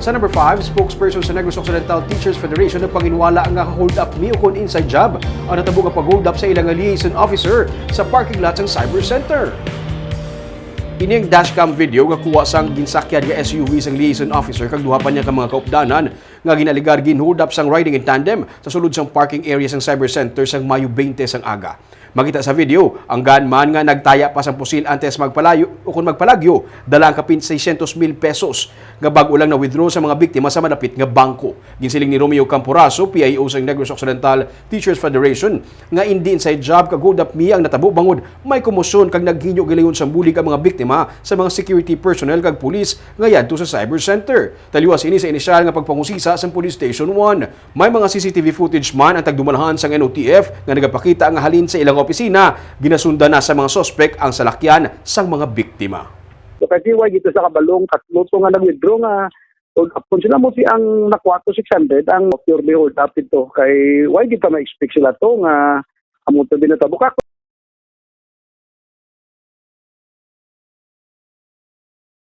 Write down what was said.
Sa number 5, spokesperson sa Negros Occidental Teachers Federation na panginwala nga hold up mi ukon inside job ang natabo nga pag-hold up sa ilang liaison officer sa parking lot ng Cyber Center. Ini ang dashcam video nga kuha sang ginsakyan nga SUV sang liaison officer kag duha pa niya ka mga kaupdanan nga ginaligar ginhold up sang riding in tandem sa sulod sang parking area sang Cyber Center sang Mayo 20 sang aga. Makita sa video, ang gunman nga nagtaya pa sang pusil antes magpalayo o kung magpalagyo, dalang kapin 600,000 pesos nga bag-o lang na withdraw sa mga biktima sa malapit nga bangko. Ginsiling ni Romeo Camporaso, PIO sa Negros Occidental Teachers Federation, nga hindi inside job kag hold up mi ang natabo bangod may komosyon kag naghinyo gilayon sang bulig ang mga biktima sa mga security personnel kag pulis nga yadto sa Cyber Center. Taliwas ini sa inisyal nga pagpangusisa sa Police Station 1. May mga CCTV footage man ang tagdumalahan sang NOTF nga nagapakita nga halin sa ilang opisina, ginasunda na sa mga sospek ang salakyan sang mga biktima. So kasi why dito sa kabalong katluto nga nag-withdraw nga hold up. Kung sila mo si ang nakuha to 600 ang purely hold up ito kay why dito na-expect sila to nga amo to binatabo ka.